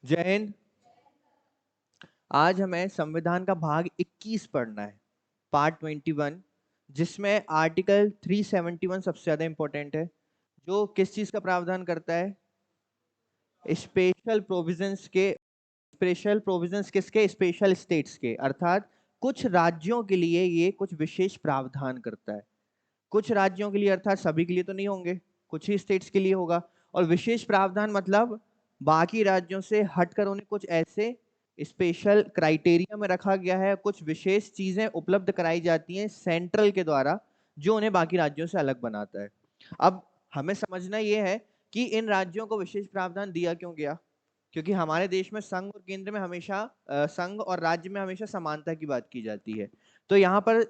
जय हिंद। आज हमें संविधान का भाग 21 पढ़ना है, पार्ट 21, जिसमें आर्टिकल 371 सबसे ज्यादा इंपॉर्टेंट है, जो किस चीज का प्रावधान करता है? स्पेशल प्रोविजंस के। स्पेशल प्रोविजंस किसके? स्पेशल स्टेट्स के, अर्थात कुछ राज्यों के लिए ये कुछ विशेष प्रावधान करता है। कुछ राज्यों के लिए, अर्थात सभी के लिए तो नहीं होंगे, कुछ ही स्टेट्स के लिए होगा। और विशेष प्रावधान मतलब बाकी राज्यों से हटकर उन्हें कुछ ऐसे स्पेशल क्राइटेरिया में रखा गया है, कुछ विशेष चीजें उपलब्ध कराई जाती हैं सेंट्रल के द्वारा, जो उन्हें बाकी राज्यों से अलग बनाता है। अब हमें समझना यह है कि इन राज्यों को विशेष प्रावधान दिया क्यों गया, क्योंकि हमारे देश में संघ और केंद्र में हमेशा संघ और राज्य में हमेशा समानता की बात की जाती है। तो यहाँ पर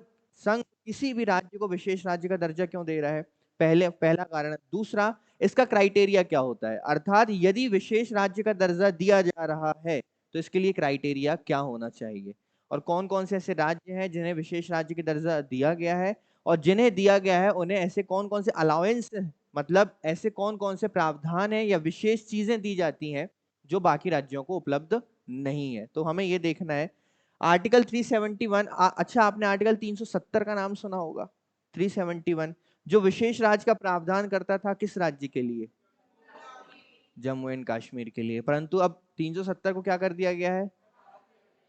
संघ किसी भी राज्य को विशेष राज्य का दर्जा क्यों दे रहा है? पहला कारण। दूसरा, इसका क्राइटेरिया क्या होता है, अर्थात यदि विशेष राज्य का दर्जा दिया जा रहा है तो इसके लिए क्राइटेरिया क्या होना चाहिए, और कौन कौन से ऐसे राज्य हैं जिन्हें विशेष राज्य का दर्जा दिया गया है, और जिन्हें दिया गया है उन्हें ऐसे कौन कौन से अलाउंस, मतलब ऐसे कौन कौन से प्रावधान है या विशेष चीजें दी जाती हैं जो बाकी राज्यों को उपलब्ध नहीं है। तो हमें यह देखना है। आर्टिकल 371, अच्छा आपने आर्टिकल 370 का नाम सुना होगा। 371 जो विशेष राज्य का प्रावधान करता था, किस राज्य के लिए? जम्मू एंड कश्मीर के लिए। परंतु अब 370 को क्या कर दिया गया है?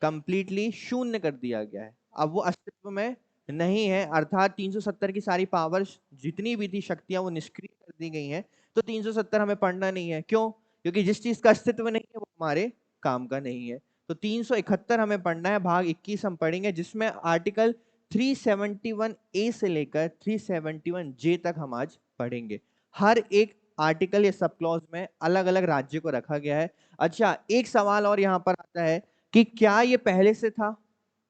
कंप्लीटली शून्य कर दिया गया है। अब वो अस्तित्व में नहीं है, अर्थात 370 की सारी पावर्स, जितनी भी थी शक्तियां, वो निष्क्रिय कर दी गई हैं। तो 370 हमें पढ़ना नहीं है। क्यों? क्योंकि जिस चीज का अस्तित्व नहीं है वो हमारे काम का नहीं है। तो 371 हमें पढ़ना है, भाग 21 हम पढ़ेंगे, जिसमें आर्टिकल 371 ए से लेकर 371 जे तक हम आज पढ़ेंगे। हर एक आर्टिकल या सब क्लॉज में अलग अलग राज्य को रखा गया है। अच्छा, एक सवाल और यहां पर आता है कि क्या ये पहले से था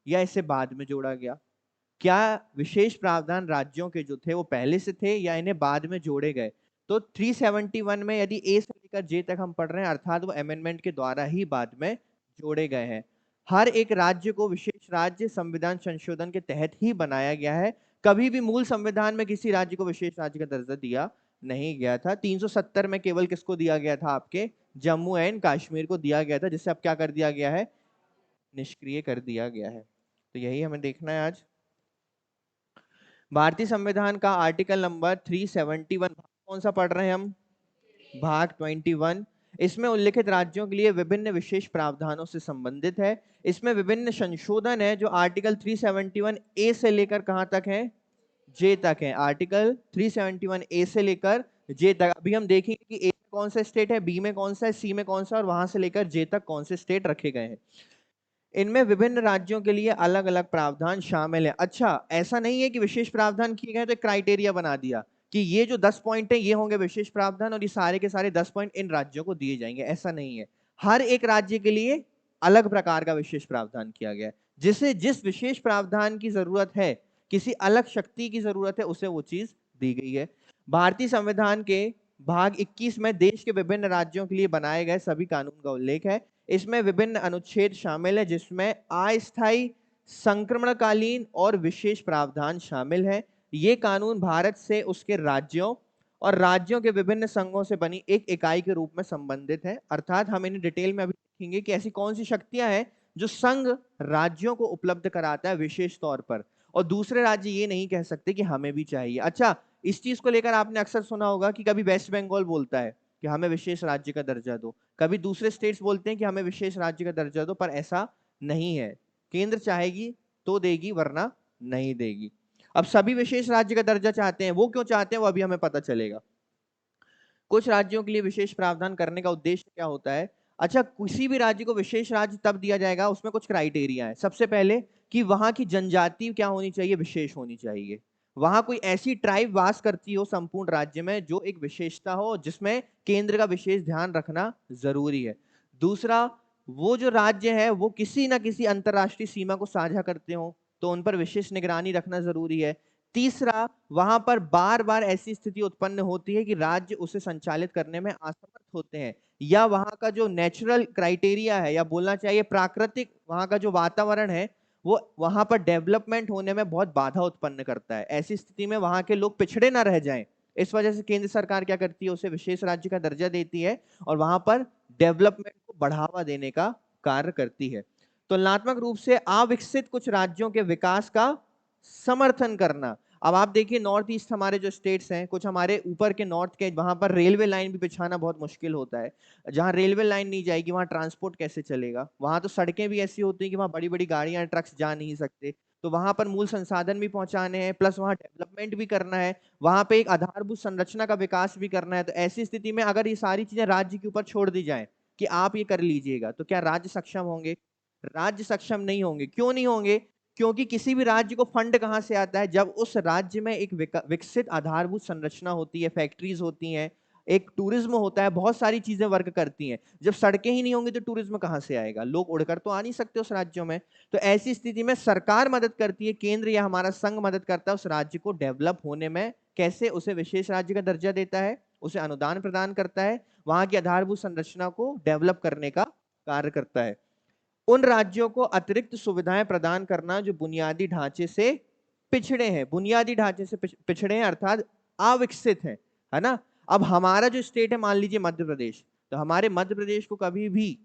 या इसे बाद में जोड़ा गया? क्या विशेष प्रावधान राज्यों के जो थे वो पहले से थे या इन्हें बाद में जोड़े गए? तो 371 में यदि ए से लेकर जे तक हम पढ़ रहे हैं, अर्थात वो अमेंडमेंट के द्वारा ही बाद में जोड़े गए हैं। हर एक राज्य को विशेष राज्य संविधान संशोधन के तहत ही बनाया गया है। कभी भी मूल संविधान में किसी राज्य को विशेष राज्य का दर्जा दिया नहीं गया था। 370 में केवल किसको दिया गया था? आपके जम्मू एंड कश्मीर को दिया गया था, जिसे अब क्या कर दिया गया है? निष्क्रिय कर दिया गया है। तो यही हमें देखना है आज। भारतीय संविधान का आर्टिकल नंबर 371, कौन सा पढ़ रहे हैं हम? भाग 21। इसमें उल्लिखित राज्यों के लिए विभिन्न विशेष प्रावधानों से संबंधित है। इसमें विभिन्न संशोधन है जो आर्टिकल 371 ए से लेकर कहां तक है? जे तक है। आर्टिकल 371 ए से लेकर जे तक। अभी हम देखेंगे कि ए में कौन सा स्टेट है, बी में कौन सा है, सी में कौन सा, और वहां से लेकर जे तक कौन से स्टेट रखे गए हैं। इनमें विभिन्न राज्यों के लिए अलग अलग प्रावधान शामिल है। अच्छा, ऐसा नहीं है कि विशेष प्रावधान किए गए तो एक क्राइटेरिया बना दिया कि ये जो 10 पॉइंट है ये होंगे विशेष प्रावधान और ये सारे के सारे 10 पॉइंट इन राज्यों को दिए जाएंगे, ऐसा नहीं है। हर एक राज्य के लिए अलग प्रकार का विशेष प्रावधान किया गया है। जिसे जिस विशेष प्रावधान की जरूरत है, किसी अलग शक्ति की जरूरत है, उसे वो चीज दी गई है। भारतीय संविधान के भाग 21 में देश के विभिन्न राज्यों के लिए बनाए गए सभी कानून का उल्लेख है। इसमें विभिन्न अनुच्छेद शामिल है, जिसमें अस्थायी, संक्रमणकालीन और विशेष प्रावधान शामिल है। ये कानून भारत से उसके राज्यों और राज्यों के विभिन्न संघों से बनी एक इकाई के रूप में संबंधित है। अर्थात हम इन्हें डिटेल में अभी देखेंगे कि ऐसी कौन सी शक्तियां हैं जो संघ राज्यों को उपलब्ध कराता है विशेष तौर पर, और दूसरे राज्य ये नहीं कह सकते कि हमें भी चाहिए। अच्छा, इस चीज को लेकर आपने अक्सर सुना होगा कि कभी वेस्ट बंगाल बोलता है कि हमें विशेष राज्य का दर्जा दो, कभी दूसरे स्टेट्स बोलते हैं कि हमें विशेष राज्य का दर्जा दो, पर ऐसा नहीं है। केंद्र चाहेगी तो देगी, वरना नहीं देगी। अब सभी विशेष राज्य का दर्जा चाहते हैं, वो क्यों चाहते हैं वो अभी हमें पता चलेगा। कुछ राज्यों के लिए विशेष प्रावधान करने का उद्देश्य क्या होता है? अच्छा, किसी भी राज्य को विशेष राज्य तब दिया जाएगा, उसमें कुछ क्राइटेरिया है। सबसे पहले कि वहां की जनजाति क्या होनी चाहिए? विशेष होनी चाहिए। वहां कोई ऐसी ट्राइब वास करती हो संपूर्ण राज्य में जो एक विशेषता हो, जिसमें केंद्र का विशेष ध्यान रखना जरूरी है। दूसरा, वो जो राज्य है वो किसी ना किसी अंतरराष्ट्रीय सीमा को साझा करते हो, तो उन पर विशेष निगरानी रखना जरूरी है। तीसरा, वहां पर बार बार ऐसी स्थिति उत्पन्न होती है कि राज्य उसे संचालित करने में असमर्थ होते हैं, या वहां का जो नेचुरल क्राइटेरिया है, या बोलना चाहिए प्राकृतिक वहां का जो वातावरण है, वो वहां पर डेवलपमेंट होने में बहुत बाधा उत्पन्न करता है। ऐसी स्थिति में वहां के लोग पिछड़े ना रह जाएं, इस वजह से केंद्र सरकार क्या करती है, उसे विशेष राज्य का दर्जा देती है और वहां पर डेवलपमेंट को बढ़ावा देने का कार्य करती है। तुलनात्मक रूप से अविकसित कुछ राज्यों के विकास का समर्थन करना। अब आप देखिए नॉर्थ ईस्ट हमारे जो स्टेट्स हैं, कुछ हमारे ऊपर के नॉर्थ के, वहां पर रेलवे लाइन भी बिछाना बहुत मुश्किल होता है। जहां रेलवे लाइन नहीं जाएगी वहां ट्रांसपोर्ट कैसे चलेगा? वहां तो सड़कें भी ऐसी होती हैं कि वहां बड़ी बड़ी गाड़ियां ट्रक्स जा नहीं सकते। तो वहां पर मूल संसाधन भी पहुंचाने हैं, प्लस वहां डेवलपमेंट भी करना है, वहां पे एक आधारभूत संरचना का विकास भी करना है। तो ऐसी स्थिति में अगर ये सारी चीजें राज्य के ऊपर छोड़ दी जाए कि आप ये कर लीजिएगा, तो क्या राज्य सक्षम होंगे? राज्य सक्षम नहीं होंगे। क्यों नहीं होंगे? क्योंकि किसी भी राज्य को फंड कहां से आता है? जब उस राज्य में एक विकसित आधारभूत संरचना होती है, फैक्ट्रीज होती हैं, एक टूरिज्म होता है, बहुत सारी चीजें वर्क करती हैं। जब सड़कें ही नहीं होंगी तो टूरिज्म कहां से आएगा? लोग उड़कर तो आ नहीं सकते उस राज्यों में। तो ऐसी स्थिति में सरकार मदद करती है, केंद्र या हमारा संघ मदद करता है उस राज्य को डेवलप होने में। कैसे? उसे विशेष राज्य का दर्जा देता है, उसे अनुदान प्रदान करता है, वहां की आधारभूत संरचना को डेवलप करने का कार्य करता है। उन राज्यों को अतिरिक्त सुविधाएं प्रदान करना जो बुनियादी ढांचे से पिछड़े हैं, बुनियादी ढांचे से पिछड़े हैं अर्थात अविकसित हैं, है ना? अब हमारा जो स्टेट है, मान लीजिए मध्य प्रदेश, तो हमारे मध्य प्रदेश को कभी भी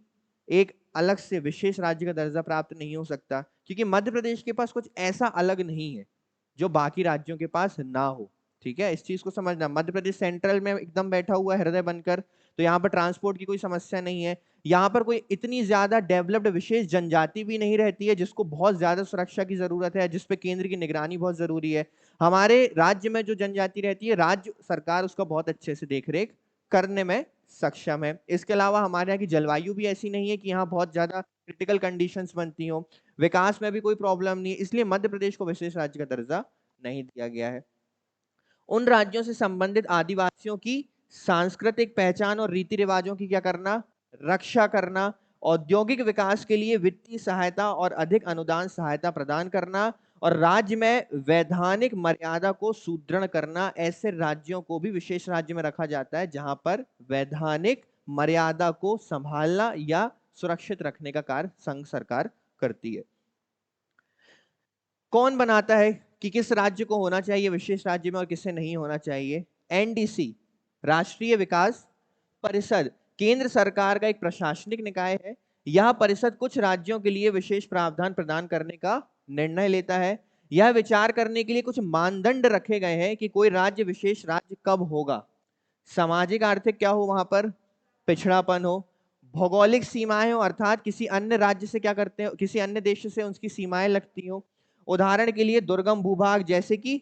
एक अलग से विशेष राज्य का दर्जा प्राप्त नहीं हो सकता, क्योंकि मध्य प्रदेश के पास कुछ ऐसा अलग नहीं है जो बाकी राज्यों के पास ना हो। ठीक है, इस चीज को समझना। मध्य प्रदेश सेंट्रल में एकदम बैठा हुआ है हृदय बनकर, तो यहाँ पर ट्रांसपोर्ट की कोई समस्या नहीं है। यहाँ पर कोई इतनी ज्यादा डेवलप्ड विशेष जनजाति भी नहीं रहती है जिसको बहुत ज्यादा सुरक्षा की जरूरत है, जिसपे केंद्र की निगरानी बहुत जरूरी है। हमारे राज्य में जो जनजाति रहती है, राज्य सरकार उसका बहुत अच्छे से देखरेख करने में सक्षम है। इसके अलावा हमारे यहाँ की जलवायु भी ऐसी नहीं है कि यहाँ बहुत ज्यादा क्रिटिकल कंडीशंस बनती हो, विकास में भी कोई प्रॉब्लम नहीं है, इसलिए मध्य प्रदेश को विशेष राज्य का दर्जा नहीं दिया गया है। उन राज्यों से संबंधित आदिवासियों की सांस्कृतिक पहचान और रीति रिवाजों की क्या करना? रक्षा करना। औद्योगिक विकास के लिए वित्तीय सहायता और अधिक अनुदान सहायता प्रदान करना, और राज्य में वैधानिक मर्यादा को सुदृढ़ करना। ऐसे राज्यों को भी विशेष राज्य में रखा जाता है जहां पर वैधानिक मर्यादा को संभालना या सुरक्षित रखने का कार्य संघ सरकार करती है। कौन बनाता है कि किस राज्य को होना चाहिए विशेष राज्य में और किसे नहीं होना चाहिए? एनडीसी, राष्ट्रीय विकास परिषद, केंद्र सरकार का एक प्रशासनिक निकाय है। यह परिषद कुछ राज्यों के लिए विशेष प्रावधान प्रदान करने का निर्णय लेता है। यह विचार करने के लिए कुछ मानदंड रखे गए हैं कि कोई राज्य विशेष राज्य कब होगा। सामाजिक आर्थिक क्या हो, वहां पर पिछड़ापन हो, भौगोलिक सीमाएं हो अर्थात किसी अन्य राज्य से क्या करते हैं, किसी अन्य देश से उनकी सीमाएं लगती हो। उदाहरण के लिए दुर्गम भूभाग जैसे कि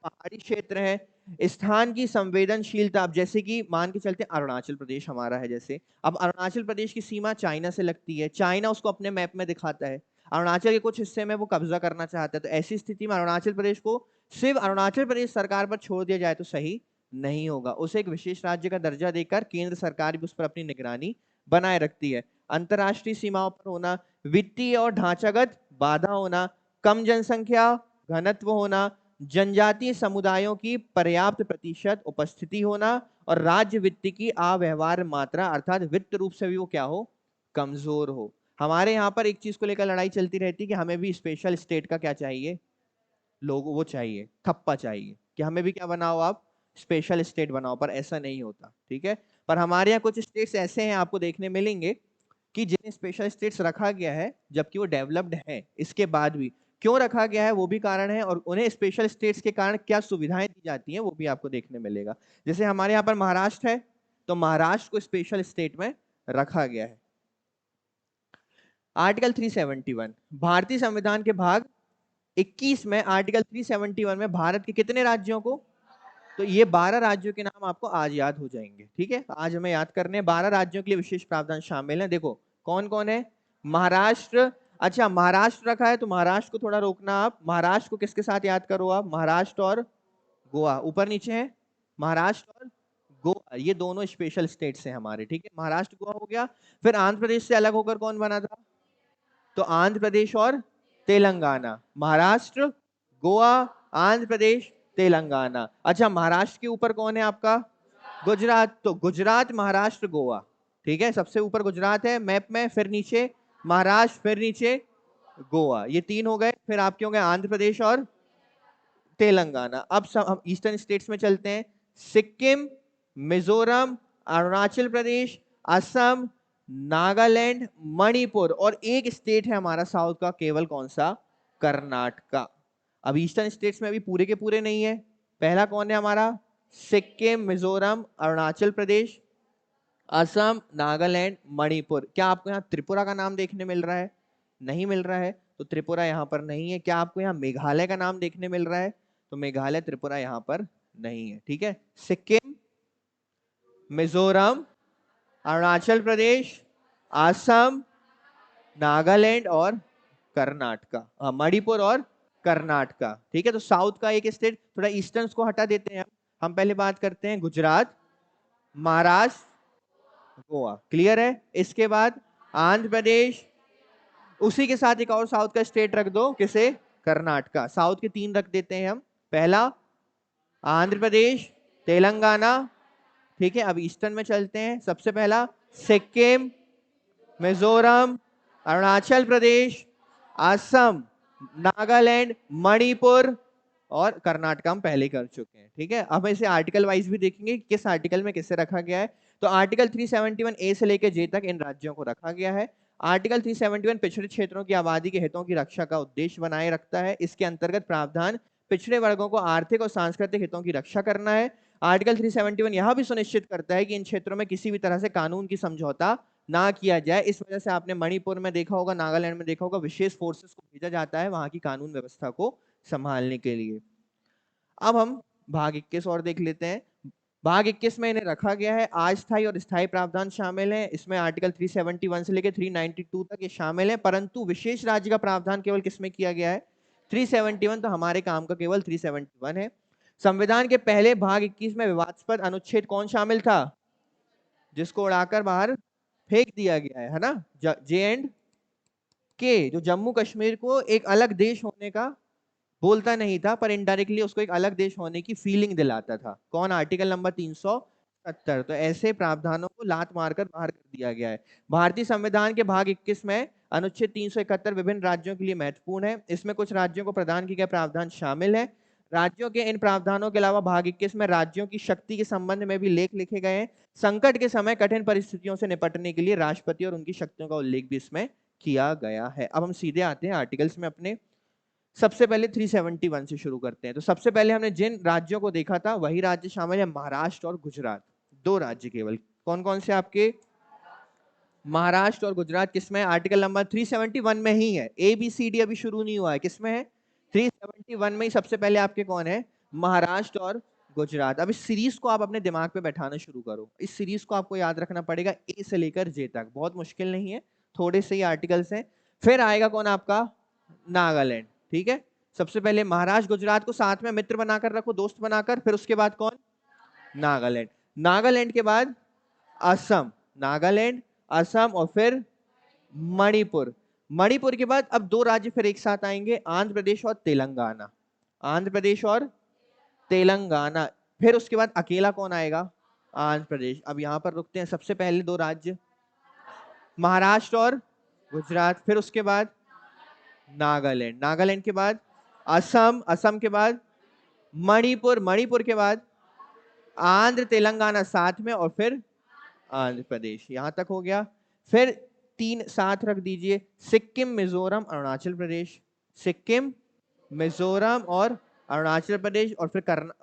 पहाड़ी क्षेत्र है, स्थान की संवेदनशीलता, अब जैसे कि मान के चलते अरुणाचल प्रदेश हमारा है, जैसे अब अरुणाचल प्रदेश की सीमा चाइना से लगती है, चाइना उसको अपने मैप में दिखाता है, अरुणाचल के कुछ हिस्से में वो कब्जा करना चाहता है। तो ऐसी स्थिति में अरुणाचल प्रदेश को सिर्फ अरुणाचल प्रदेश सरकार पर छोड़ दिया जाए तो सही नहीं होगा, उसे एक विशेष राज्य का दर्जा देकर केंद्र सरकार भी उस पर अपनी निगरानी बनाए रखती है। अंतरराष्ट्रीय सीमाओं पर होना, वित्तीय और ढांचागत बाधा होना, कम जनसंख्या घनत्व होना, जनजातीय समुदायों की पर्याप्त प्रतिशत उपस्थिति होना, और राज्य वित्त की अव्यवहार्य मात्रा अर्थात वित्त रूप से भी वो क्या हो? कमजोर हो। हमारे यहाँ पर एक चीज को लेकर लड़ाई चलती रहती है कि हमें भी स्पेशल स्टेट का क्या चाहिए? लोगो वो चाहिए, थप्पा चाहिए कि हमें भी क्या बनाओ आप? स्पेशल स्टेट बनाओ, पर ऐसा नहीं होता। ठीक है, पर हमारे यहाँ कुछ स्टेट्स ऐसे हैं आपको देखने मिलेंगे कि जिन्हें स्पेशल स्टेट्स रखा गया है जबकि वो डेवलप्ड है, इसके बाद भी क्यों रखा गया है वो भी कारण है, और उन्हें स्पेशल स्टेट्स के कारण क्या सुविधाएं दी जाती हैं वो भी आपको देखने मिलेगा। जैसे हमारे यहाँ पर महाराष्ट्र है, तो महाराष्ट्र को स्पेशल स्टेट में रखा गया है। आर्टिकल 371 भारतीय संविधान के भाग 21 में, आर्टिकल 371 में भारत के कितने राज्यों को? तो ये 12 राज्यों के नाम आपको आज याद हो जाएंगे। ठीक है, आज हमें याद करने 12 राज्यों के लिए विशेष प्रावधान शामिल हैं। देखो कौन कौन है? महाराष्ट्र, अच्छा महाराष्ट्र रखा है तो महाराष्ट्र को थोड़ा रोकना आप, महाराष्ट्र को किसके साथ याद करो आप? महाराष्ट्र और गोवा, ऊपर नीचे है महाराष्ट्र और गोवा, ये दोनों स्पेशल स्टेट्स हैं हमारे। ठीक है, महाराष्ट्र गोवा हो गया। फिर आंध्र प्रदेश से अलग होकर कौन बना था? तो आंध्र प्रदेश और तेलंगाना, महाराष्ट्र गोवा आंध्र प्रदेश तेलंगाना। अच्छा महाराष्ट्र के ऊपर कौन है आपका? गुजरात, तो गुजरात महाराष्ट्र गोवा। ठीक है, सबसे ऊपर गुजरात है मैप में, फिर नीचे महाराष्ट्र, फिर नीचे गोवा, ये तीन हो गए। फिर आपके हो गए आंध्र प्रदेश और तेलंगाना। अब हम ईस्टर्न स्टेट्स में चलते हैं। सिक्किम, मिजोरम, अरुणाचल प्रदेश, असम, नागालैंड, मणिपुर और एक स्टेट है हमारा साउथ का, केवल कौन सा? कर्नाटका। अब ईस्टर्न स्टेट्स में अभी पूरे के पूरे नहीं है। पहला कौन है हमारा? सिक्किम, मिजोरम, अरुणाचल प्रदेश, असम, नागालैंड, मणिपुर। क्या आपको यहाँ त्रिपुरा का नाम देखने मिल रहा है? नहीं मिल रहा है, तो त्रिपुरा यहाँ पर नहीं है। क्या आपको यहाँ मेघालय का नाम देखने मिल रहा है? तो मेघालय, त्रिपुरा यहाँ पर नहीं है। ठीक है, सिक्किम, मिजोरम, अरुणाचल प्रदेश, असम, नागालैंड और कर्नाटका, मणिपुर और कर्नाटका। ठीक है, तो साउथ का एक स्टेट, थोड़ा ईस्टर्न को हटा देते हैं। हम पहले बात करते हैं गुजरात, महाराष्ट्र, गोवा। क्लियर है? इसके बाद आंध्र प्रदेश, उसी के साथ एक और साउथ का स्टेट रख दो, किसे? कर्नाटका। साउथ के 3 रख देते हैं हम। पहला आंध्र प्रदेश, तेलंगाना। ठीक है, अब ईस्टर्न में चलते हैं। सबसे पहला सिक्किम, मिजोरम, अरुणाचल प्रदेश, असम, नागालैंड, मणिपुर और कर्नाटका हम पहले कर चुके हैं। ठीक है, अब इसे आर्टिकल वाइज भी देखेंगे किस आर्टिकल में किसे रखा गया है। तो आर्टिकल 371 ए से लेकर जे तक इन राज्यों को रखा गया है। आर्टिकल 371 पिछड़े क्षेत्रों की आबादी के हितों की रक्षा का उद्देश्य बनाए रखता है। इसके अंतर्गत प्रावधान पिछड़े वर्गों को आर्थिक और सांस्कृतिक हितों की रक्षा करना है। आर्टिकल 371 यह भी सुनिश्चित करता है कि इन क्षेत्रों में किसी भी तरह से कानून की समझौता ना किया जाए। इस वजह से आपने मणिपुर में देखा होगा, नागालैंड में देखा होगा, विशेष फोर्सेस को भेजा जाता है वहां की कानून व्यवस्था को संभालने के लिए। अब हम भाग 21 और देख लेते हैं। भाग 21 में इन्हें रखा गया है अस्थायी और स्थायी प्रावधान शामिल है। इसमें आर्टिकल 371 से लेकर 392 तक ये शामिल है, परंतु विशेष राज्य का प्रावधान केवल किसमें किया गया है? 371। तो हमारे काम का केवल 371 है। संविधान के पहले भाग 21 में विवादास्पद अनुच्छेद कौन शामिल था? जिसको उड़ाकर बाहर फेंक दिया गया है ना, जे एंड के, जो जम्मू कश्मीर को एक अलग देश होने का बोलता नहीं था, पर इनडायरेक्टली उसको एक अलग देश होने की फीलिंग दिलाता था। कौन? Article number 370। तो ऐसे प्रावधानों को लात मारकर बाहर कर दिया गया है। भारतीय संविधान के भाग 21 में अनुच्छेद 371 विभिन्न राज्यों के लिए महत्वपूर्ण है। इसमें कुछ राज्यों को प्रदान किए गए प्रावधान शामिल है। राज्यों के इन प्रावधानों के अलावा भाग 21 में राज्यों की शक्ति के संबंध में भी लेख लिखे गए हैं। संकट के समय कठिन परिस्थितियों से निपटने के लिए राष्ट्रपति और उनकी शक्तियों का उल्लेख भी इसमें किया गया है। अब हम सीधे आते हैं आर्टिकल्स में अपने। सबसे पहले 371 से शुरू करते हैं। तो सबसे पहले हमने जिन राज्यों को देखा था वही राज्य शामिल है महाराष्ट्र और गुजरात, 2 राज्य केवल। कौन कौन से आपके? महाराष्ट्र और गुजरात। किसमें? आर्टिकल नंबर 371 में ही है। ABCD अभी शुरू नहीं हुआ है, किसमें है? 371 में ही सबसे पहले आपके कौन है? महाराष्ट्र और गुजरात। अब इस सीरीज को आप अपने दिमाग पे बैठाना शुरू करो। इस सीरीज को आपको याद रखना पड़ेगा ए से लेकर जे तक, बहुत मुश्किल नहीं है, थोड़े से ही आर्टिकल्स हैं। फिर आएगा कौन आपका? नागालैंड। ठीक है, सबसे पहले महाराष्ट्र गुजरात को साथ में मित्र बनाकर रखो, दोस्त बनाकर। फिर उसके बाद कौन? नागालैंड। नागालैंड के बाद असम, नागालैंड, असम और फिर मणिपुर। मणिपुर के बाद अब 2 राज्य फिर एक साथ आएंगे, आंध्र प्रदेश और तेलंगाना। आंध्र प्रदेश और तेलंगाना। फिर उसके बाद अकेला कौन आएगा? आंध्र प्रदेश। अब यहां पर रुकते हैं। सबसे पहले 2 राज्य महाराष्ट्र और गुजरात, फिर उसके बाद नागालैंड, नागालैंड के बाद असम, असम के बाद मणिपुर, मणिपुर के बाद आंध्र तेलंगाना साथ में और फिर आंध्र प्रदेश। यहां तक हो गया। फिर 3 साथ रख दीजिए, सिक्किम, मिजोरम, अरुणाचल प्रदेश। सिक्किम, मिजोरम और अरुणाचल प्रदेश। और फिर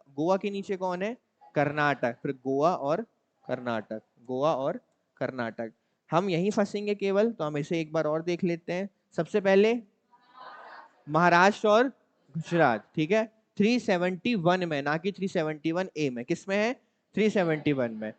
गोवा के नीचे कौन है? कर्नाटक। फिर गोवा और कर्नाटक, गोवा और कर्नाटक। हम यहीं फंसेंगे केवल, तो हम इसे एक बार और देख लेते हैं। सबसे पहले महाराष्ट्र और गुजरात। ठीक है, 371 में, ना कि 371 ए में। किस में है? 371 में।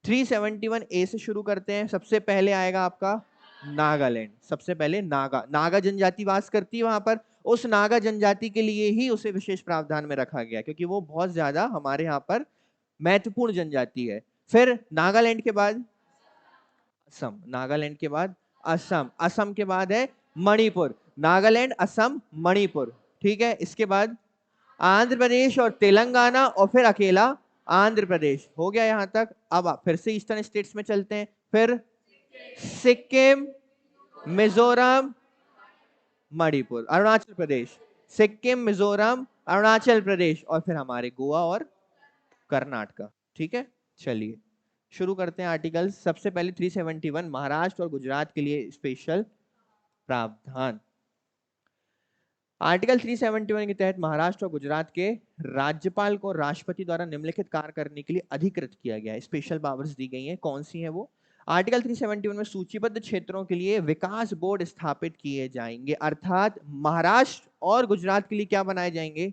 371 ए से शुरू करते हैं। सबसे पहले आएगा आपका नागालैंड। सबसे पहले नागा जनजाति वास करती है वहां पर। उस नागा जनजाति के लिए ही उसे विशेष प्रावधान में रखा गया, क्योंकि वो बहुत ज्यादा हमारे यहाँ पर महत्वपूर्ण जनजाति है। फिर नागालैंड के बाद असम, नागालैंड के बाद असम, असम के बाद है मणिपुर। नागालैंड, असम, मणिपुर। ठीक है, इसके बाद आंध्र प्रदेश और तेलंगाना और फिर अकेला आंध्र प्रदेश। हो गया यहां तक। अब फिर से ईस्टर्न स्टेट्स में चलते हैं। फिर सिक्किम, मिजोरम, मणिपुर, अरुणाचल प्रदेश। सिक्किम, मिजोरम, अरुणाचल प्रदेश और फिर हमारे गोवा और कर्नाटका। ठीक है, चलिए शुरू करते हैं आर्टिकल। सबसे पहले 371 महाराष्ट्र और गुजरात के लिए स्पेशल प्रावधान। आर्टिकल 371 के तहत महाराष्ट्र और गुजरात के राज्यपाल को राष्ट्रपति द्वारा निम्नलिखित कार्य करने के लिए अधिकृत किया गया है। स्पेशल पावर्स दी गई हैं, कौन सी है वो? आर्टिकल 371 में सूचीबद्ध क्षेत्रों के लिए विकास बोर्ड स्थापित किए जाएंगे, अर्थात महाराष्ट्र और गुजरात के लिए क्या बनाए जाएंगे?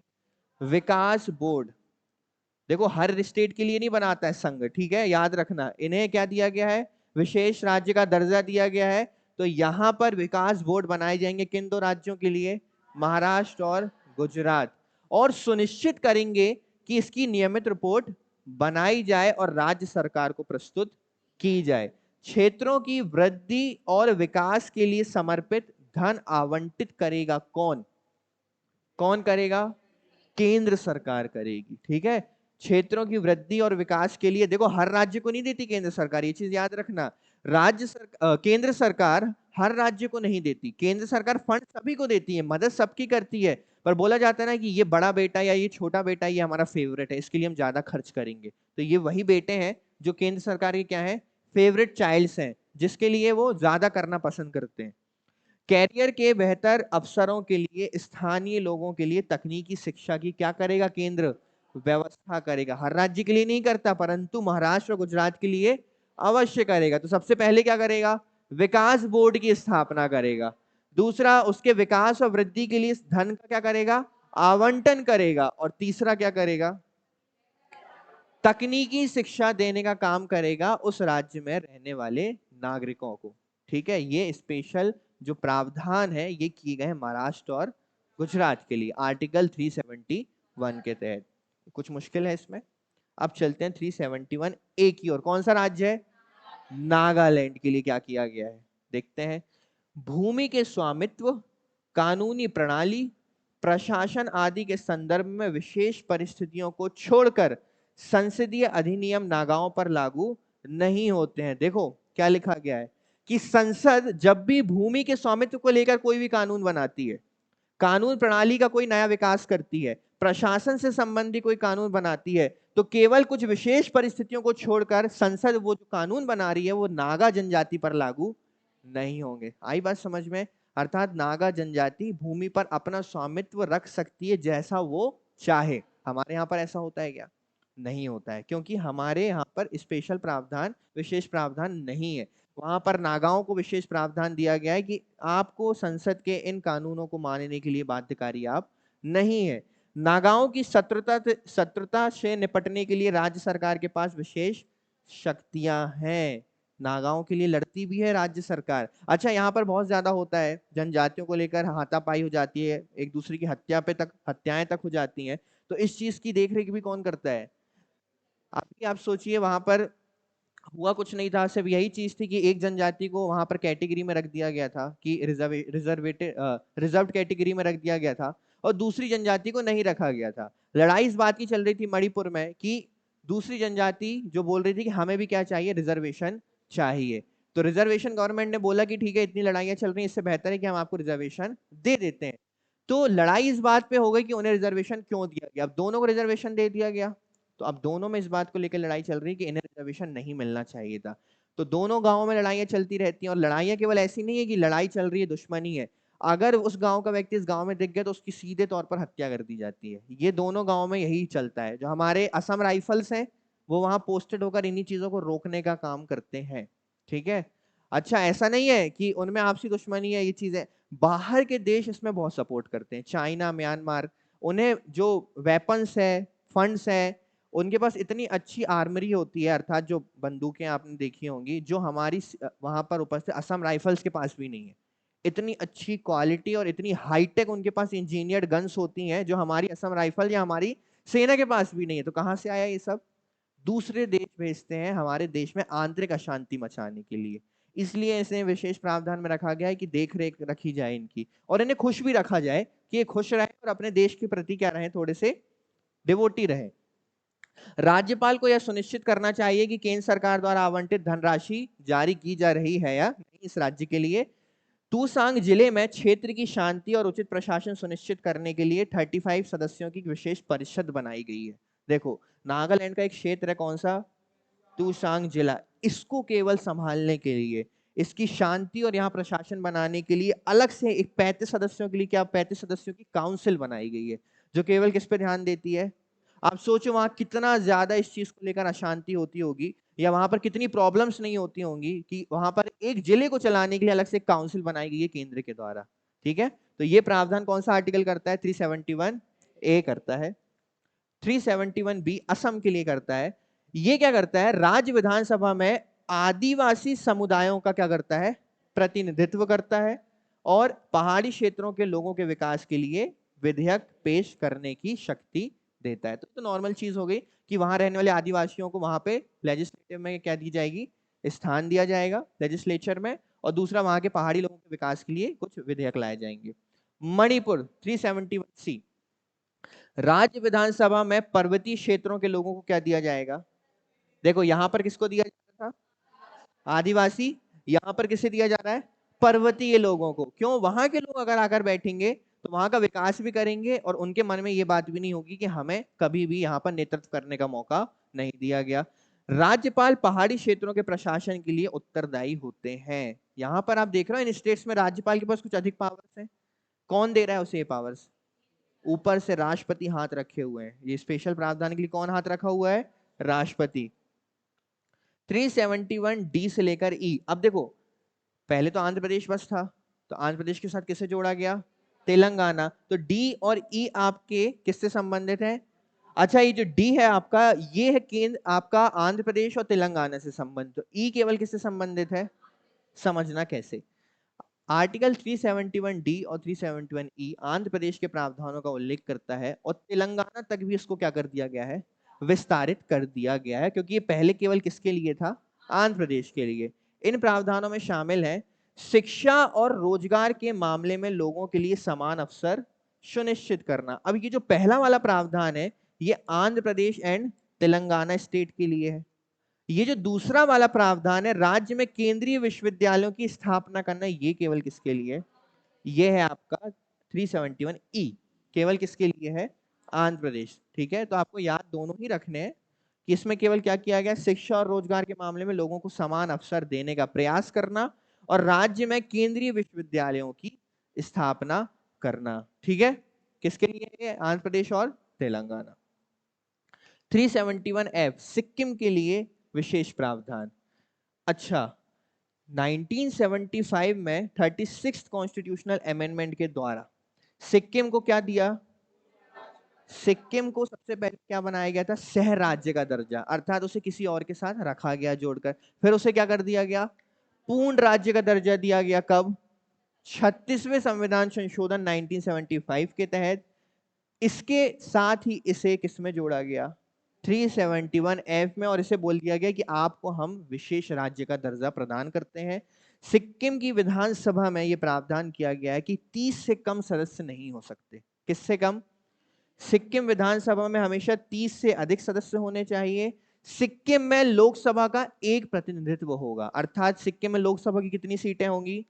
विकास बोर्ड। देखो हर स्टेट के लिए नहीं बनाता है संघ, ठीक है, याद रखना। इन्हें क्या दिया गया है? विशेष राज्य का दर्जा दिया गया है। तो यहां पर विकास बोर्ड बनाए जाएंगे किन दो राज्यों के लिए? महाराष्ट्र और गुजरात। और सुनिश्चित करेंगे कि इसकी नियमित रिपोर्ट बनाई जाए और राज्य सरकार को प्रस्तुत की जाए। क्षेत्रों की वृद्धि और विकास के लिए समर्पित धन आवंटित करेगा कौन? कौन करेगा? केंद्र सरकार करेगी। ठीक है, क्षेत्रों की वृद्धि और विकास के लिए देखो हर राज्य को नहीं देती केंद्र सरकार, ये चीज याद रखना। केंद्र सरकार हर राज्य को नहीं देती। केंद्र सरकार फंड सभी को देती है, मदद सबकी करती है, पर बोला जाता है ना कि ये बड़ा बेटा या ये छोटा बेटा ये हमारा फेवरेट है, इसके लिए हम ज्यादा खर्च करेंगे। तो ये वही बेटे हैं जो केंद्र सरकार के क्या है? फेवरेट चाइल्ड्स हैं, जिसके लिए वो ज्यादा करना पसंद करते हैं। कैरियर के बेहतर अवसरों के लिए स्थानीय लोगों के लिए तकनीकी शिक्षा की क्या करेगा? केंद्र व्यवस्था करेगा। हर राज्य के लिए नहीं करता, परंतु महाराष्ट्र और गुजरात के लिए अवश्य करेगा। तो सबसे पहले क्या करेगा? विकास बोर्ड की स्थापना करेगा। दूसरा, उसके विकास और वृद्धि के लिए धन का क्या करेगा? आवंटन करेगा। और तीसरा क्या करेगा? तकनीकी शिक्षा देने का काम करेगा उस राज्य में रहने वाले नागरिकों को। ठीक है, ये स्पेशल जो प्रावधान है ये किए गए हैं महाराष्ट्र और गुजरात के लिए आर्टिकल 371 के तहत। कुछ मुश्किल है इसमें। अब चलते हैं 371 ए की ओर। कौन सा राज्य है? नागालैंड के लिए क्या किया गया है देखते हैं। भूमि के स्वामित्व, कानूनी प्रणाली, प्रशासन आदि के संदर्भ में विशेष परिस्थितियों को छोड़कर संसदीय अधिनियम नागाओं पर लागू नहीं होते हैं। देखो क्या लिखा गया है कि संसद जब भी भूमि के स्वामित्व को लेकर कोई भी कानून बनाती है, कानून प्रणाली का कोई नया विकास करती है, प्रशासन से संबंधित कोई कानून बनाती है, तो केवल कुछ विशेष परिस्थितियों को छोड़कर संसद वो जो कानून बना रही है वो नागा जनजाति पर लागू नहीं होंगे। आई बात समझ में? अर्थात नागा जनजाति भूमि पर अपना स्वामित्व रख सकती है जैसा वो चाहे। हमारे यहाँ पर ऐसा होता है क्या? नहीं होता है, क्योंकि हमारे यहाँ पर स्पेशल प्रावधान, विशेष प्रावधान नहीं है। वहां पर नागाओं को विशेष प्रावधान दिया गया है कि आपको संसद के इन कानूनों को मानने के लिए बाध्यकारी आप नहीं है। नागाओं की शत्रुता से निपटने के लिए राज्य सरकार के पास विशेष शक्तियां हैं। नागाओं के लिए लड़ती भी है राज्य सरकार। अच्छा, यहाँ पर बहुत ज्यादा होता है, जनजातियों को लेकर हाथापाई हो जाती है, एक दूसरे की हत्याएं तक हो जाती हैं। तो इस चीज की देखरेख भी कौन करता है? आप सोचिए, वहां पर हुआ कुछ नहीं था, सिर्फ यही चीज थी कि एक जनजाति को वहां पर कैटेगरी में रख दिया गया था कि रिजर्व कैटेगरी में रख दिया गया था, और दूसरी जनजाति को नहीं रखा गया था। लड़ाई इस बात की चल रही थी मणिपुर में कि दूसरी जनजाति जो बोल रही थी कि हमें भी क्या चाहिए? रिजर्वेशन चाहिए। तो रिजर्वेशन गवर्नमेंट ने बोला कि ठीक है, इतनी लड़ाइयां चल रही हैं, इससे बेहतर है कि हम आपको रिजर्वेशन दे देते हैं। तो लड़ाई इस बात पे हो गई कि उन्हें रिजर्वेशन क्यों दिया गया। अब दोनों को रिजर्वेशन दे दिया गया, तो अब दोनों में इस बात को लेकर लड़ाई चल रही है कि इन्हें रिजर्वेशन नहीं मिलना चाहिए था। तो दोनों गांवों में लड़ाइयां चलती रहती हैं, और लड़ाइयां केवल ऐसी नहीं है कि लड़ाई चल रही है, दुश्मनी है। अगर उस गांव का व्यक्ति इस गांव में दिख गया तो उसकी सीधे तौर पर हत्या कर दी जाती है। ये दोनों गांवों में यही चलता है। जो हमारे असम राइफल्स हैं वो वहां पोस्टेड होकर इन्हीं चीजों को रोकने का काम करते हैं। ठीक है, अच्छा ऐसा नहीं है कि उनमें आपसी दुश्मनी है, ये चीजें बाहर के देश इसमें बहुत सपोर्ट करते हैं, चाइना, म्यांमार। उन्हें जो वेपन्स है, फंड्स है, उनके पास इतनी अच्छी आर्मरी होती है, अर्थात जो बंदूकें आपने देखी होंगी, जो हमारी वहां पर उपस्थित असम राइफल्स के पास भी नहीं है। इतनी अच्छी क्वालिटी और इतनी हाईटेक उनके पास इंजीनियर्ड गन्स होती हैं जो हमारी असम राइफल या हमारी सेना के पास भी नहीं है। तो कहां से आया ये सब? दूसरे देश भेजते हैं हमारे देश में आंतरिक अशांति मचाने के लिए। इसलिए इसे विशेष प्रावधान में रखा गया है कि देख रेख रखी जाए इनकी, और इन्हें खुश भी रखा जाए कि ये खुश रहे और अपने देश के प्रति क्या रहे? थोड़े से डिवोटी रहे। राज्यपाल को यह सुनिश्चित करना चाहिए कि केंद्र सरकार द्वारा आवंटित धनराशि जारी की जा रही है या नहीं इस राज्य के लिए। तूसांग जिले में क्षेत्र की शांति और उचित प्रशासन सुनिश्चित करने के लिए 35 सदस्यों की विशेष परिषद बनाई गई है। देखो नागालैंड का एक क्षेत्र है कौन सा, तुशांग जिला, इसको केवल संभालने के लिए, इसकी शांति और यहाँ प्रशासन बनाने के लिए अलग से एक 35 सदस्यों के लिए, क्या 35 सदस्यों की काउंसिल बनाई गई है, जो केवल किस पे ध्यान देती है। आप सोचो वहां कितना ज्यादा इस चीज को लेकर अशांति होती होगी, या वहां पर कितनी प्रॉब्लम्स नहीं होती होंगी कि वहां पर एक जिले को चलाने के लिए अलग से एक काउंसिल बनाई गई है केंद्र के द्वारा। ठीक है, तो ये प्रावधान कौन सा आर्टिकल करता है, 371A करता है। 371B असम के लिए करता है। ये क्या करता है, राज्य विधानसभा में आदिवासी समुदायों का क्या करता है, प्रतिनिधित्व करता है, और पहाड़ी क्षेत्रों के लोगों के विकास के लिए विधेयक पेश करने की शक्ति देता है। तो नॉर्मल चीज हो गई कि वहां रहने वाले आदिवासियों को वहां पे लेजिस्लेटिव में क्या दी जाएगी, स्थान दिया जाएगा लेजिस्लेचर में, और दूसरा वहां के पहाड़ी लोगों के विकास के लिए कुछ विधेयक लाए जाएंगे। मणिपुर 371C, राज्य विधानसभा में पर्वतीय क्षेत्रों के लोगों को क्या दिया जाएगा। देखो यहां पर किसको दिया जा रहा था, आदिवासी, यहां पर किसे दिया जा रहा है, पर्वतीय लोगों को। क्यों, वहां के लोग अगर आकर बैठेंगे तो वहां का विकास भी करेंगे, और उनके मन में ये बात भी नहीं होगी कि हमें कभी भी यहाँ पर नेतृत्व करने का मौका नहीं दिया गया। राज्यपाल पहाड़ी क्षेत्रों के प्रशासन के लिए उत्तरदायी होते हैं। यहां पर आप देख रहे हो इन स्टेट्स में राज्यपाल के पास कुछ अधिक पावर्स हैं। कौन दे रहा है उसे ये पावर्स, ऊपर से राष्ट्रपति हाथ रखे हुए हैं। ये स्पेशल प्रावधान के लिए कौन हाथ रखा हुआ है, राष्ट्रपति। 371D से लेकर ई, अब देखो पहले तो आंध्र प्रदेश बस था, तो आंध्र प्रदेश के साथ किसे जोड़ा गया, तेलंगाना। तो डी और ई आपके किससे संबंधित है, अच्छा ये जो डी है आपका, ये है केंद्र आपका आंध्र प्रदेश और तेलंगाना से संबंधित, तो ई केवल किससे संबंधित है, समझना कैसे। आर्टिकल 371D और 371E आंध्र प्रदेश के प्रावधानों का उल्लेख करता है, और तेलंगाना तक भी इसको क्या कर दिया गया है, विस्तारित कर दिया गया है, क्योंकि ये पहले केवल किसके लिए था, आंध्र प्रदेश के लिए। इन प्रावधानों में शामिल है शिक्षा और रोजगार के मामले में लोगों के लिए समान अवसर सुनिश्चित करना। अब ये जो पहला वाला प्रावधान है ये आंध्र प्रदेश एंड तेलंगाना स्टेट के लिए है। ये जो दूसरा वाला प्रावधान है राज्य में केंद्रीय विश्वविद्यालयों की स्थापना करना, ये केवल किसके लिए, ये है आपका 371E, केवल किसके लिए है, आंध्र प्रदेश। ठीक है, तो आपको याद दोनों ही रखने हैं कि इसमें केवल क्या किया गया, शिक्षा और रोजगार के मामले में लोगों को समान अवसर देने का प्रयास करना, और राज्य में केंद्रीय विश्वविद्यालयों की स्थापना करना। ठीक है, किसके लिए है, आंध्र प्रदेश और तेलंगाना। 371F सिक्किम के लिए विशेष प्रावधान। अच्छा, 1975 में 36th कॉन्स्टिट्यूशनल अमेंडमेंट के द्वारा सिक्किम को क्या दिया, सिक्किम को सबसे पहले क्या बनाया गया था, सह राज्य का दर्जा, अर्थात उसे किसी और के साथ रखा गया जोड़कर, फिर उसे क्या कर दिया गया, पूर्ण राज्य का दर्जा दिया गया। कब, 36वें संविधान संशोधन 1975 के तहत। इसके साथ ही इसे किसमें जोड़ा गया, 371F में, और इसे बोल दिया गया कि आपको हम विशेष राज्य का दर्जा प्रदान करते हैं। सिक्किम की विधानसभा में यह प्रावधान किया गया है कि 30 से कम सदस्य नहीं हो सकते। किससे कम, सिक्किम विधानसभा में हमेशा 30 से अधिक सदस्य होने चाहिए। सिक्किम में लोकसभा का एक प्रतिनिधित्व होगा, अर्थात सिक्किम में लोकसभा की कितनी सीटें होंगी,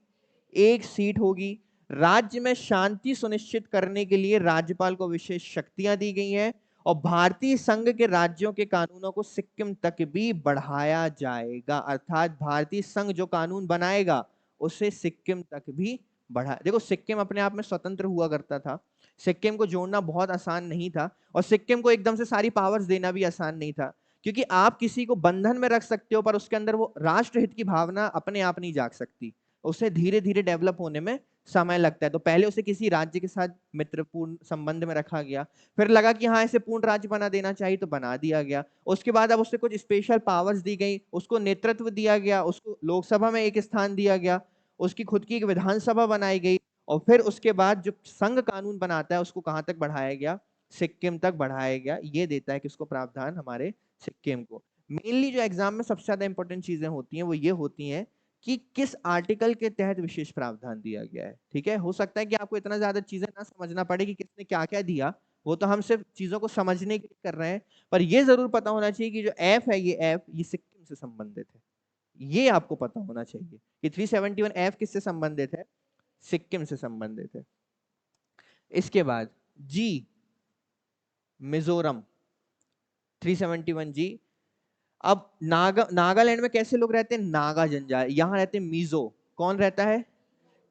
एक सीट होगी। राज्य में शांति सुनिश्चित करने के लिए राज्यपाल को विशेष शक्तियां दी गई हैं, और भारतीय संघ के राज्यों के कानूनों को सिक्किम तक भी बढ़ाया जाएगा, अर्थात भारतीय संघ जो कानून बनाएगा उसे सिक्किम तक भी बढ़ा। देखो सिक्किम अपने आप में स्वतंत्र हुआ करता था, सिक्किम को जोड़ना बहुत आसान नहीं था, और सिक्किम को एकदम से सारी पावर्स देना भी आसान नहीं था, क्योंकि आप किसी को बंधन में रख सकते हो पर उसके अंदर वो राष्ट्रहित की भावना अपने आप नहीं जाग सकती, उसे धीरे धीरे डेवलप होने में समय लगता है। तो पहले उसे किसी राज्य के साथ मित्रपूर्ण संबंध में रखा गया, फिर लगा कि हाँ इसे पूर्ण राज्य बना देना चाहिए तो बना दिया गया। उसके बाद अब उसे कुछ स्पेशल पावर्स दी गई, उसको नेतृत्व दिया गया, उसको लोकसभा में एक स्थान दिया गया, उसकी खुद की एक विधानसभा बनाई गई, और फिर उसके बाद जो संघ कानून बनाता है उसको कहां तक बढ़ाया गया, सिक्किम तक बढ़ाया गया। ये देता है किसको प्रावधान, हमारे सिक्किम को। मेनली जो एग्जाम में सबसे ज्यादा इंपॉर्टेंट चीजें होती हैं वो ये होती हैं कि किस आर्टिकल के तहत विशेष प्रावधान दिया गया है। ठीक है, हो सकता है कि आपको इतना ज्यादा चीजें ना समझना पड़े कि किसने क्या क्या दिया, वो तो हम सिर्फ चीजों को समझने के लिए कर रहे हैं, पर ये जरूर पता होना चाहिए कि जो एफ है ये सिक्किम से संबंधित है। ये आपको पता होना चाहिए कि 371F किससे संबंधित है, सिक्किम से संबंधित है। इसके बाद जी, मिजोरम। 371 जी। अब नागालैंड में कैसे लोग रहते हैं? नागा जनजाति। यहाँ रहते हैं मीजो। कौन रहता है?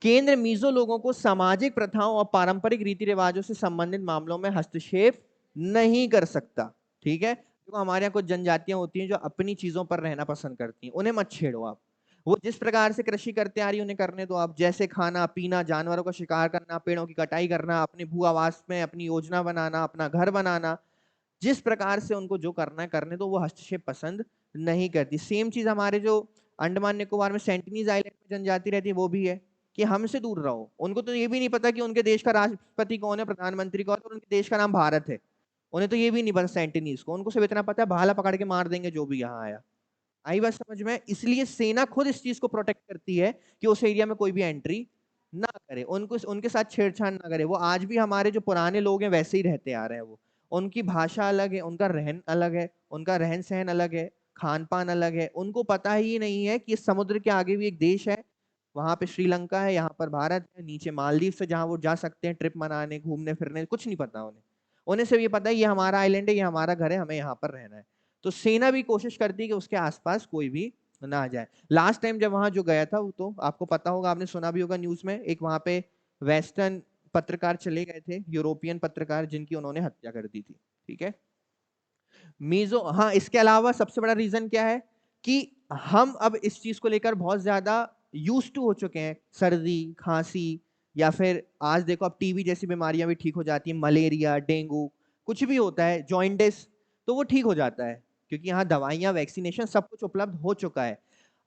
केंद्र मीजो लोगों को सामाजिक प्रथाओं और पारंपरिक रीति रिवाजों से संबंधित मामलों में हस्तक्षेप नहीं कर सकता। ठीक है, तो हमारे यहाँ कुछ जनजातियां होती हैं जो अपनी चीजों पर रहना पसंद करती हैं, उन्हें मत छेड़ो आप। वो जिस प्रकार से कृषि करते आ रही उन्हें करने दो आप। जैसे खाना पीना, जानवरों का शिकार करना, पेड़ों की कटाई करना, अपने भू आवास में अपनी योजना बनाना, अपना घर बनाना, जिस प्रकार से उनको जो करना है करने दो, वो हस्तक्षेप पसंद नहीं करती। सेम चीज हमारे जो अंडमान निकोबार में सेंटिनीज आइलैंड में जनजाति रहती है वो भी है कि हमसे दूर रहो। उनको तो ये भी नहीं पता कि उनके देश का राष्ट्रपति कौन है, प्रधानमंत्री कौन है, और उनके देश का नाम भारत है। उन्हें तो ये भी नहीं पता सेंटिनीज को, उनको सिर्फ इतना पता है भाला पकड़ के मार देंगे जो भी यहाँ आया। आई बात समझ में? इसलिए सेना खुद इस चीज को प्रोटेक्ट करती है कि उस एरिया में कोई भी एंट्री ना करे, उनको उनके साथ छेड़छाड़ ना करे। वो आज भी हमारे जो पुराने लोग हैं वैसे ही रहते आ रहे हैं। वो उनकी भाषा अलग है, उनका रहन अलग है, उनका रहन सहन अलग है, खान पान अलग है। उनको पता ही नहीं है कि समुद्र के आगे भी एक देश है, वहां पे श्रीलंका है, यहाँ पर भारत है, नीचे मालदीव से जहां वो जा सकते हैं ट्रिप मनाने, घूमने फिरने। कुछ नहीं पता उन्हें। उन्हें सिर्फ ये पता है ये हमारा आइलैंड है, ये हमारा घर है, हमें यहाँ पर रहना है। तो सेना भी कोशिश करती है कि उसके आसपास कोई भी ना आ जाए। लास्ट टाइम जब वहां जो गया था वो तो आपको पता होगा, आपने सुना भी होगा न्यूज में, एक वहां पे वेस्टर्न पत्रकार चले गए थे, यूरोपियन पत्रकार, जिनकी उन्होंने हत्या कर दी थी। ठीक है, मीजो। हाँ, इसके अलावा सबसे बड़ा रीजन क्या है कि हम अब इस चीज को लेकर बहुत ज्यादा यूज टू हो चुके हैं। सर्दी खांसी, या फिर आज देखो अब टीबी जैसी बीमारियां भी ठीक हो जाती हैं, मलेरिया डेंगू कुछ भी होता है, जॉइंटिस, तो वो ठीक हो जाता है क्योंकि यहाँ दवाइयाँ वैक्सीनेशन सब कुछ उपलब्ध हो चुका है।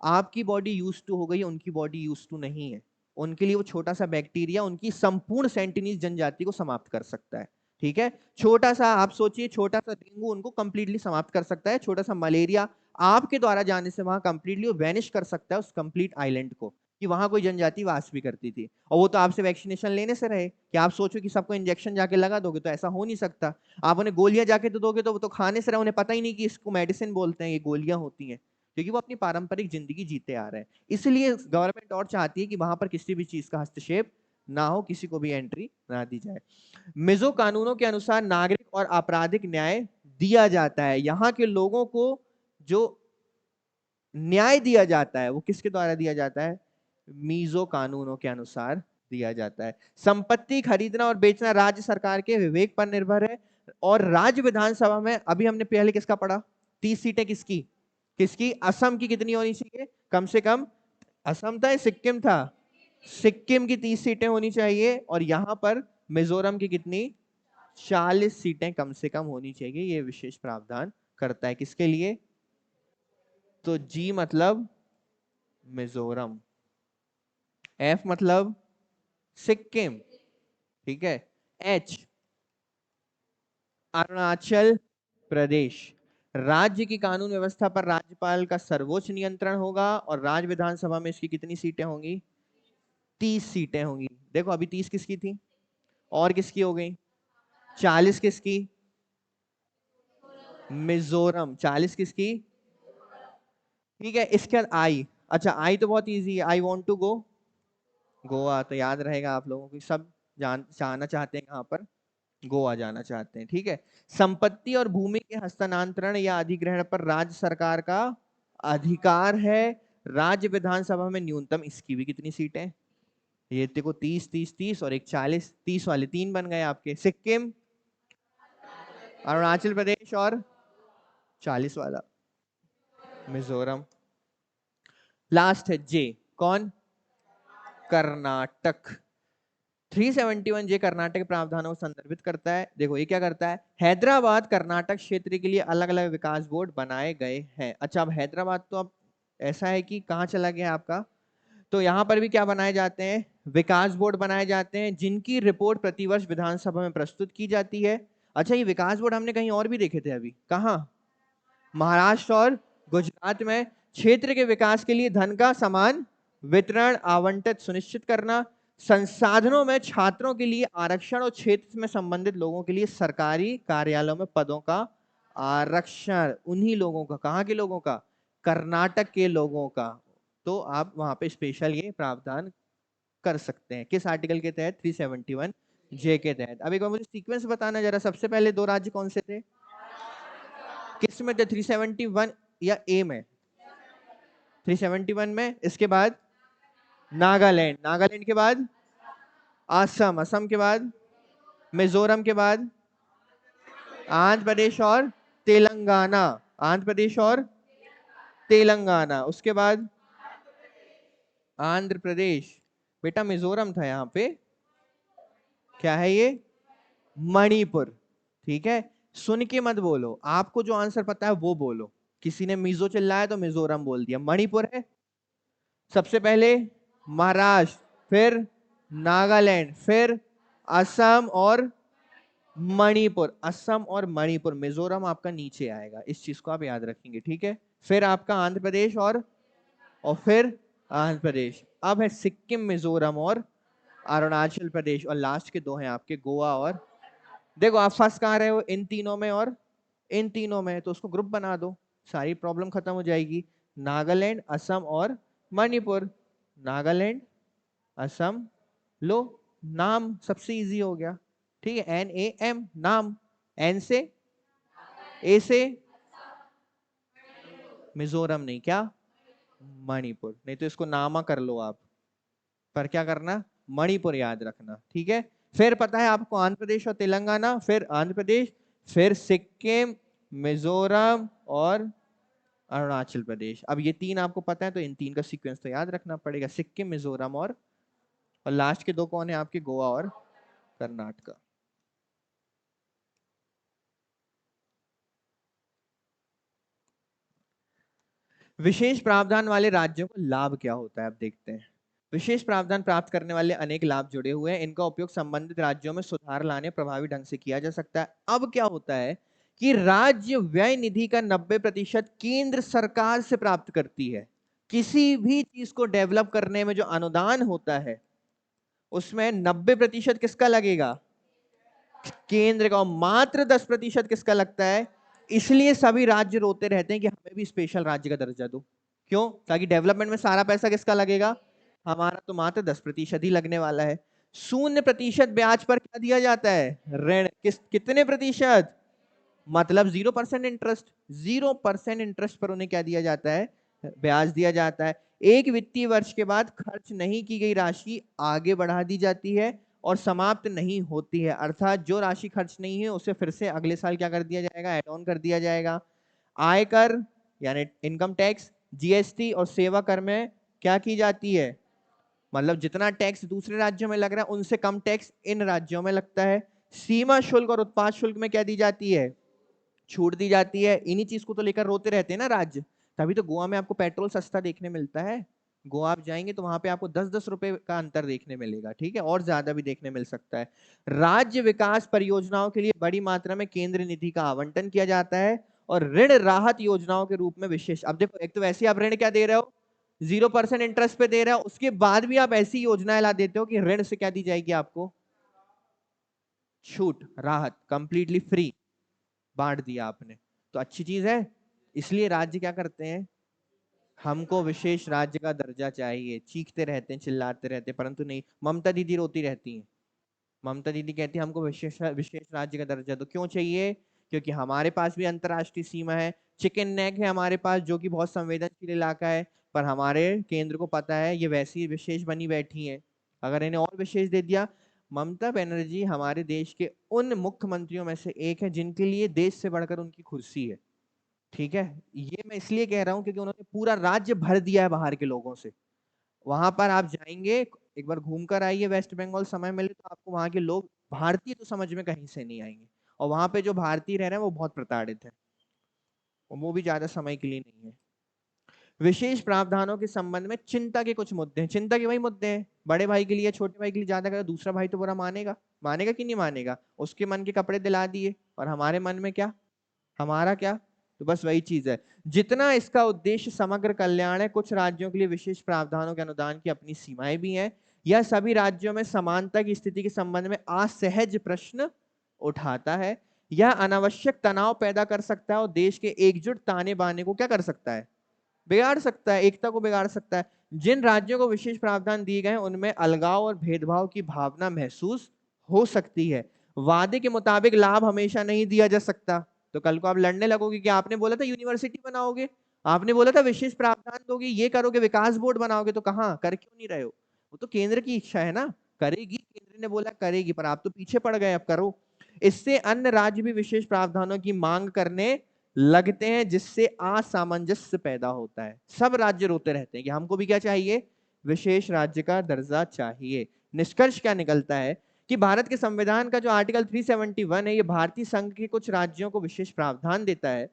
आपकी बॉडी यूज टू हो गई, उनकी बॉडी यूज टू नहीं है। उनके लिए वो छोटा सा बैक्टीरिया उनकी संपूर्ण सेंटिनीज जनजाति को समाप्त कर सकता है। ठीक है, छोटा सा आप सोचिए, छोटा सा डेंगू उनको कंप्लीटली समाप्त कर सकता है, छोटा सा मलेरिया आपके द्वारा जाने से वहां कंप्लीटली वैनिश कर सकता है उस कंप्लीट आइलैंड को, कि वहां कोई जनजाति वास भी करती थी। और वो तो आपसे वैक्सीनेशन लेने से रहे कि आप सोचो कि सबको इंजेक्शन जाके लगा दोगे, तो ऐसा हो नहीं सकता। आप उन्हें गोलियां जाके तो दोगे तो वो तो खाने से रहे, उन्हें पता ही नहीं कि इसको मेडिसिन बोलते हैं, ये गोलियां होती हैं, क्योंकि वो अपनी पारंपरिक जिंदगी जीते आ रहे हैं। इसलिए गवर्नमेंट और चाहती है कि वहां पर किसी भी चीज का हस्तक्षेप ना हो, किसी को भी एंट्री ना दी जाए। मिजो कानूनों के अनुसार नागरिक और आपराधिक न्याय दिया जाता है। यहाँ के लोगों को जो न्याय दिया जाता है वो किसके द्वारा दिया जाता है? मीजो कानूनों के अनुसार दिया जाता है। संपत्ति खरीदना और बेचना राज्य सरकार के विवेक पर निर्भर है। और राज्य विधानसभा में अभी हमने पहले किसका पढ़ा? 30 सीटें किसकी? किसकी? असम की कितनी होनी चाहिए? कम से कम। असम था या सिक्किम था? सिक्किम की 30 सीटें होनी चाहिए। और यहां पर मिजोरम की कितनी? 40 सीटें कम से कम होनी चाहिए। ये विशेष प्रावधान करता है किसके लिए? तो जी मतलब मिजोरम, एफ मतलब सिक्किम, ठीक है, एच अरुणाचल प्रदेश। राज्य की कानून व्यवस्था पर राज्यपाल का सर्वोच्च नियंत्रण होगा। और राज्य विधानसभा में इसकी कितनी सीटें होंगी? 30 सीटें होंगी। देखो अभी 30 किसकी थी और किसकी हो गई? 40 किसकी? मिजोरम। 40 किसकी? ठीक है, इसके बाद आई। अच्छा, आई तो बहुत इजी है, I want to go Goa, तो याद रहेगा आप लोगों को, सब जाना चाहते हैं यहाँ पर, गोवा जाना चाहते हैं। ठीक है, संपत्ति और भूमि के हस्तांतरण या अधिग्रहण पर राज्य सरकार का अधिकार है। राज्य विधानसभा में न्यूनतम, इसकी भी कितनी सीटें? ये देखो 30 30 30 और एक 40, 30 वाले 3 बन गए आपके, सिक्किम, अरुणाचल प्रदेश और 40 वाला मिजोरम। लास्ट है जे, कौन? कर्नाटक। 371 जे कर्नाटक प्रावधानों को संदर्भित करता है। देखो ये क्या करता है, हैदराबाद कर्नाटक क्षेत्र के लिए अलग अलग विकास बोर्ड बनाए गए हैं। अच्छा, अब हैदराबाद तो अब ऐसा है कि कहाँ चला गया आपका, तो यहाँ पर भी क्या बनाए जाते हैं? विकास बोर्ड बनाए जाते हैं, जिनकी रिपोर्ट प्रतिवर्ष विधानसभा में प्रस्तुत की जाती है। अच्छा, ये विकास बोर्ड हमने कहीं और भी देखे थे अभी, कहाँ? महाराष्ट्र और गुजरात में। क्षेत्र के विकास के लिए धन का समान वितरण आवंटित सुनिश्चित करना, संसाधनों में छात्रों के लिए आरक्षण और क्षेत्र में संबंधित लोगों के लिए सरकारी कार्यालयों में पदों का आरक्षण। उन्हीं लोगों का, कहाँ के लोगों का? कर्नाटक के लोगों का। तो आप वहां पे स्पेशल ये प्रावधान कर सकते हैं किस आर्टिकल के तहत? 371 जे के तहत। अब एक बार मुझे सीक्वेंस बताना जरा, सबसे पहले 2 राज्य कौन से थे? किस में थे? 371 या ए में? 371 में। इसके बाद नागालैंड, नागालैंड के बाद असम, असम के बाद मिजोरम के बाद आंध्र प्रदेश और तेलंगाना, आंध्र प्रदेश और तेलंगाना। उसके बाद आंध्र प्रदेश, बेटा मिजोरम था यहाँ पे, क्या है ये? मणिपुर। ठीक है, सुन के मत बोलो, आपको जो आंसर पता है वो बोलो। किसी ने मिजो चिल्लाया तो मिजोरम बोल दिया। मणिपुर है सबसे पहले, महाराष्ट्र, फिर नागालैंड, फिर असम और मणिपुर। असम और मणिपुर, मिजोरम आपका नीचे आएगा, इस चीज को आप याद रखेंगे। ठीक है, फिर आपका आंध्र प्रदेश और फिर आंध्र प्रदेश। अब है सिक्किम, मिजोरम और अरुणाचल प्रदेश, और लास्ट के दो हैं आपके गोवा और, देखो आप फंस कहाँ रहे हो? इन तीनों में और इन तीनों में, तो उसको ग्रुप बना दो, सारी प्रॉब्लम खत्म हो जाएगी। नागालैंड, असम और मणिपुर। नागालैंड, असम, लो नाम सबसे इजी हो गया। ठीक है, NAM, नाम। एन से, ए से, मिजोरम नहीं, क्या? मणिपुर। नहीं तो इसको नामा कर लो आप, पर क्या करना? मणिपुर याद रखना। ठीक है, फिर पता है आपको आंध्र प्रदेश और तेलंगाना, फिर आंध्र प्रदेश, फिर सिक्किम, मिजोरम और अरुणाचल प्रदेश। अब ये तीन आपको पता है तो इन तीन का सीक्वेंस तो याद रखना पड़ेगा, सिक्किम, मिजोरम और लास्ट के दो कौन है आपके? गोवा और कर्नाटका। विशेष प्रावधान वाले राज्यों को लाभ क्या होता है, अब देखते हैं। विशेष प्रावधान प्राप्त करने वाले अनेक लाभ जुड़े हुए हैं। इनका उपयोग संबंधित राज्यों में सुधार लाने प्रभावी ढंग से किया जा सकता है। अब क्या होता है कि राज्य व्यय निधि का 90% केंद्र सरकार से प्राप्त करती है। किसी भी चीज को डेवलप करने में जो अनुदान होता है उसमें 90% किसका लगेगा? केंद्र का। मात्र 10% किसका लगता है? इसलिए सभी राज्य रोते रहते हैं कि हमें भी स्पेशल राज्य का दर्जा दो। क्यों? ताकि डेवलपमेंट में सारा पैसा किसका लगेगा? हमारा तो मात्र 10% ही लगने वाला है। 0% ब्याज पर क्या दिया जाता है? ऋण। कितने प्रतिशत? मतलब 0% इंटरेस्ट। 0% इंटरेस्ट पर उन्हें क्या दिया जाता है? ब्याज दिया जाता है। एक वित्तीय वर्ष के बाद खर्च नहीं की गई राशि आगे बढ़ा दी जाती है और समाप्त नहीं होती है, अर्थात जो राशि खर्च नहीं है उसे फिर से अगले साल क्या कर दिया जाएगा? ऐड ऑन कर दिया जाएगा। आयकर यानी इनकम टैक्स, GST और सेवा कर में क्या की जाती है? मतलब जितना टैक्स दूसरे राज्यों में लग रहा है उनसे कम टैक्स इन राज्यों में लगता है। सीमा शुल्क और उत्पाद शुल्क में क्या दी जाती है? छूट दी जाती है। इन्हीं चीज को तो लेकर रोते रहते हैं ना राज्य, तभी तो गोवा में आपको पेट्रोल सस्ता देखने मिलता है। गोवा आप जाएंगे तो वहां पे आपको 10-10 रुपए का अंतर देखने मिलेगा। ठीक है, और ज्यादा भी देखने मिल सकता है। राज्य विकास परियोजनाओं के लिए बड़ी मात्रा में केंद्र निधि का आवंटन किया जाता है और ऋण राहत योजनाओं के रूप में विशेष, अब देखो एक तो वैसे ही आप ऋण क्या दे रहे हो? 0% इंटरेस्ट पे दे रहे हो, उसके बाद भी आप ऐसी योजनाएं ला देते हो कि ऋण से क्या दी जाएगी आपको? छूट, राहत, कंप्लीटली फ्री बांट दिया आपने, तो अच्छी चीज है। इसलिए राज्य क्या करते हैं? हमको विशेष राज्य का दर्जा चाहिए, चीखते रहते हैं, चिल्लाते रहते हैं, परंतु नहीं। ममता दीदी रोती रहती हैं। ममता दीदी कहती है हमको विशेष विशेष राज्य का दर्जा दो। क्यों चाहिए? क्योंकि हमारे पास भी अंतरराष्ट्रीय सीमा है, चिकन नेक है हमारे पास, जो कि बहुत संवेदनशील इलाका है, पर हमारे केंद्र को पता है ये वैसी विशेष बनी बैठी है, अगर इन्हें और विशेष दे दिया। ममता बनर्जी हमारे देश के उन मुख्यमंत्रियों में से एक है जिनके लिए देश से बढ़कर उनकी कुर्सी है। ठीक है, ये मैं इसलिए कह रहा हूं क्योंकि उन्होंने पूरा राज्य भर दिया है बाहर के लोगों से। वहां पर आप जाएंगे, एक बार घूम कर आइए वेस्ट बंगाल, समय मिले तो आपको वहां के लोग भारतीय तो समझ में कहीं से नहीं आएंगे, और वहां पे जो भारतीय रह रहे हैं वो बहुत प्रताड़ित है, और वो भी ज्यादा समय के लिए नहीं है। विशेष प्रावधानों के संबंध में चिंता के कुछ मुद्दे हैं। चिंता के वही मुद्दे हैं, बड़े भाई के लिए, छोटे भाई के लिए ज्यादा कर, दूसरा भाई तो बुरा मानेगा, मानेगा कि नहीं मानेगा? उसके मन के कपड़े दिला दिए, और हमारे मन में क्या? हमारा क्या? तो बस वही चीज है। जितना इसका उद्देश्य समग्र कल्याण है, कुछ राज्यों के लिए विशेष प्रावधानों के अनुदान की अपनी सीमाएं भी हैं। यह सभी राज्यों में समानता की स्थिति के संबंध में असहज प्रश्न उठाता है। यह अनावश्यक तनाव पैदा कर सकता है और देश के एकजुट ताने बाने को क्या कर सकता है? बिगाड़ सकता है, एकता को बिगाड़ सकता है। जिन राज्यों को विशेष प्रावधान दिए गए हैं उनमें अलगाव और भेदभाव की भावना महसूस हो सकती है। वादे के मुताबिक लाभ हमेशा नहीं दिया जा सकता। तो कल को आप लड़ने लगोगे कि आपने बोला था यूनिवर्सिटी बनाओगे, आपने बोला था विशेष प्रावधान दोगे, ये करोगे, विकास बोर्ड बनाओगे, तो कहाँ कर क्यों नहीं रहे हो? वो तो केंद्र की इच्छा है ना, करेगी, केंद्र ने बोला करेगी, पर आप तो पीछे पड़ गए, अब करो। इससे अन्य राज्य भी विशेष प्रावधानों की मांग करने लगते हैं, जिससे असामंजस्य पैदा होता है। सब राज्य रोते रहते हैं कि हमको भी क्या चाहिए, विशेष राज्य का दर्जा चाहिए। निष्कर्ष क्या निकलता है कि भारत के संविधान का जो आर्टिकल 371 है, ये भारतीय संघ के कुछ राज्यों को विशेष प्रावधान देता है।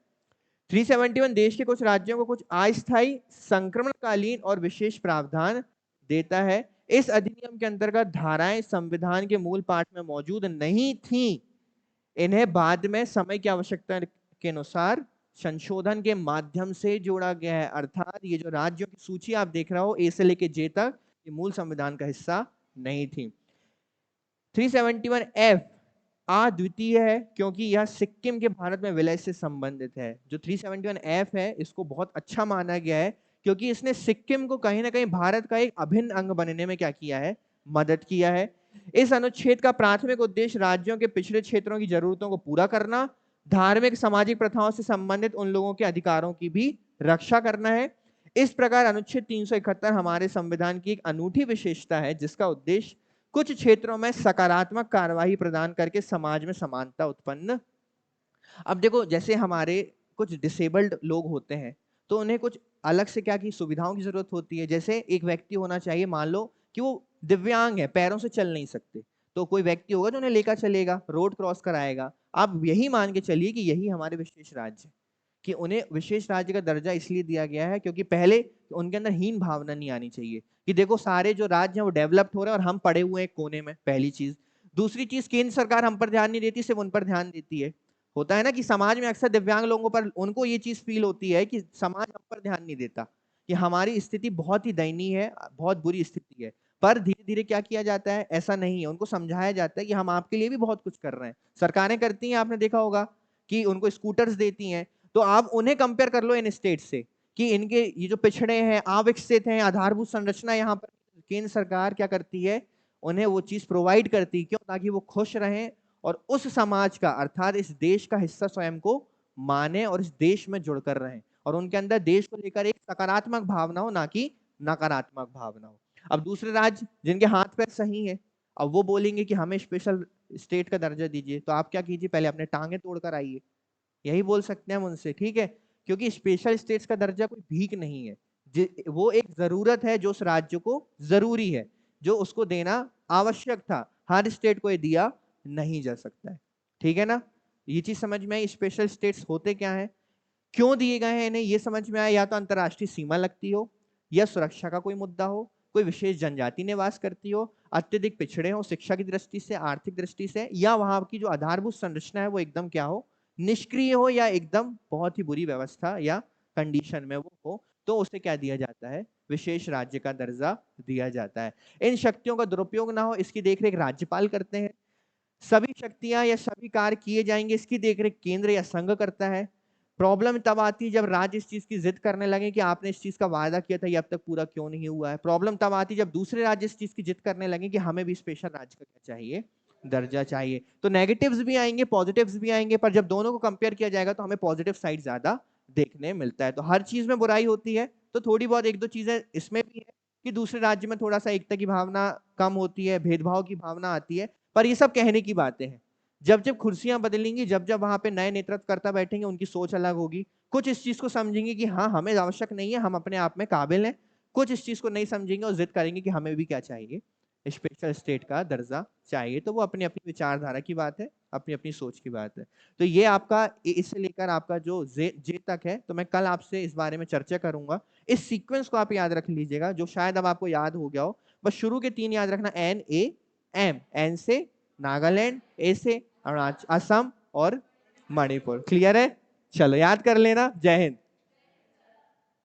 371 देश के कुछ राज्यों को कुछ अस्थायी, संक्रमणकालीन और विशेष प्रावधान देता है। इस अधिनियम के अंतर्गत धाराएं संविधान के मूल पाठ में मौजूद नहीं थी, इन्हें बाद में समय की आवश्यकता के अनुसार संशोधन के माध्यम से जोड़ा गया है। अर्थात ये जो राज्यों की सूची आप देख रहे हो, ए से लेके जे तक, ये मूल संविधान का हिस्सा नहीं थी। 371F अद्वितीय है क्योंकि यह सिक्किम के भारत में विलय से संबंधित है। जो 371F है, इसको बहुत अच्छा माना गया है क्योंकि इसने सिक्किम को कहीं ना कहीं भारत का एक अभिन्न अंग बनने में क्या किया है, मदद किया है। इस अनुच्छेद का प्राथमिक उद्देश्य राज्यों के पिछड़े क्षेत्रों की जरूरतों को पूरा करना, धार्मिक सामाजिक प्रथाओं से संबंधित उन लोगों के अधिकारों की भी रक्षा करना है। इस प्रकार अनुच्छेद 371 हमारे संविधान की एक अनूठी विशेषता है, जिसका उद्देश्य कुछ क्षेत्रों में सकारात्मक कार्यवाही प्रदान करके समाज में समानता उत्पन्न। अब देखो, जैसे हमारे कुछ डिसेबल्ड लोग होते हैं, तो उन्हें कुछ अलग से क्या की सुविधाओं की जरूरत होती है। जैसे एक व्यक्ति होना चाहिए, मान लो कि वो दिव्यांग है, पैरों से चल नहीं सकते, तो कोई व्यक्ति होगा जो उन्हें लेकर चलेगा, रोड क्रॉस कराएगा। आप यही मान के चलिए कि यही हमारे विशेष राज्य, कि उन्हें विशेष राज्य का दर्जा इसलिए दिया गया है क्योंकि पहले उनके अंदर हीन भावना नहीं आनी चाहिए कि देखो सारे जो राज्य हैं वो डेवलप्ड हो रहे हैं और हम पड़े हुए हैं कोने में, पहली चीज। दूसरी चीज, केंद्र सरकार हम पर ध्यान नहीं देती, सिर्फ उन पर ध्यान देती है। होता है ना कि समाज में अक्सर दिव्यांग लोगों पर, उनको ये चीज फील होती है कि समाज हम पर ध्यान नहीं देता, कि हमारी स्थिति बहुत ही दयनीय है, बहुत बुरी स्थिति है। पर धीरे धीरे क्या किया जाता है, ऐसा नहीं है, उनको समझाया जाता है कि हम आपके लिए भी बहुत कुछ कर रहे हैं। सरकारें करती हैं, आपने देखा होगा कि उनको स्कूटर्स देती हैं। तो आप उन्हें कंपेयर कर लो इन स्टेट से कि इनके ये जो पिछड़े हैं, अविकसित हैं, आधारभूत संरचना यहाँ पर केंद्र सरकार क्या करती है, उन्हें वो चीज प्रोवाइड करती है। क्यों? ताकि वो खुश रहें और उस समाज का, अर्थात इस देश का हिस्सा स्वयं को माने और इस देश में जुड़कर रहें, और उनके अंदर देश को लेकर एक सकारात्मक भावना हो, ना कि नकारात्मक भावना हो। अब दूसरे राज्य जिनके हाथ पैर सही है, अब वो बोलेंगे कि हमें स्पेशल स्टेट का दर्जा दीजिए, तो आप क्या कीजिए, पहले अपने टांगे तोड़कर आइए, यही बोल सकते हैं हम उनसे, ठीक है? क्योंकि स्पेशल स्टेट्स का दर्जा कोई भीख नहीं है, वो एक जरूरत है जो उस राज्य को जरूरी है, जो उसको देना आवश्यक था। हर स्टेट को ये दिया नहीं जा सकता है, ठीक है ना? ये चीज समझ में आई। स्पेशल स्टेट्स होते क्या है, क्यों दिए गए हैं इन्हें, ये समझ में आया। या तो अंतरराष्ट्रीय सीमा लगती हो, या सुरक्षा का कोई मुद्दा हो, कोई विशेष जनजाति निवास करती हो, अत्यधिक पिछड़े हो शिक्षा की दृष्टि से, आर्थिक दृष्टि से, या वहां की जो आधारभूत संरचना है वो एकदम क्या हो, निष्क्रिय हो, या एकदम बहुत ही बुरी व्यवस्था या कंडीशन में वो हो, तो उसे क्या दिया जाता है, विशेष राज्य का दर्जा दिया जाता है। इन शक्तियों का दुरुपयोग ना हो, इसकी देखरेख राज्यपाल करते हैं। सभी शक्तियां या सभी कार्य किए जाएंगे, इसकी देखरेख केंद्र या संघ करता है। प्रॉब्लम तब आती है जब राज्य इस चीज की जिद करने लगे कि आपने इस चीज का वादा किया था, ये अब तक पूरा क्यों नहीं हुआ है। प्रॉब्लम तब आती है जब दूसरे राज्य इस चीज की जिद करने लगे कि हमें भी स्पेशल राज्य का क्या चाहिए, दर्जा चाहिए। तो नेगेटिव्स भी आएंगे, पॉजिटिव्स भी आएंगे, पर जब दोनों को कंपेयर किया जाएगा तो हमें पॉजिटिव साइड ज्यादा देखने मिलता है। तो हर चीज में बुराई होती है, तो थोड़ी बहुत एक दो चीजें इसमें भी है कि दूसरे राज्य में थोड़ा सा एकता की भावना कम होती है, भेदभाव की भावना आती है, पर ये सब कहने की बातें हैं। जब जब कुर्सियां बदलेंगी, जब जब वहां पे नए नेतृत्वकर्ता बैठेंगे, उनकी सोच अलग होगी। कुछ इस चीज को समझेंगे कि हाँ हमें आवश्यक नहीं है, हम अपने आप में काबिल हैं। कुछ इस चीज को नहीं समझेंगे और जिद करेंगे कि हमें भी क्या चाहिए, स्पेशल स्टेट का दर्जा चाहिए। तो वो अपनी अपनी विचारधारा की बात है, अपनी अपनी सोच की बात है। तो ये आपका इससे लेकर आपका जो जे तक है, तो मैं कल आपसे इस बारे में चर्चा करूंगा। इस सीक्वेंस को आप याद रख लीजिएगा, जो शायद अब आपको याद हो गया हो। बस शुरू के 3 याद रखना, एन ए एम, एन से नागालैंड, ए से असम और मणिपुर। क्लियर है? चलो याद कर लेना। जय हिंद।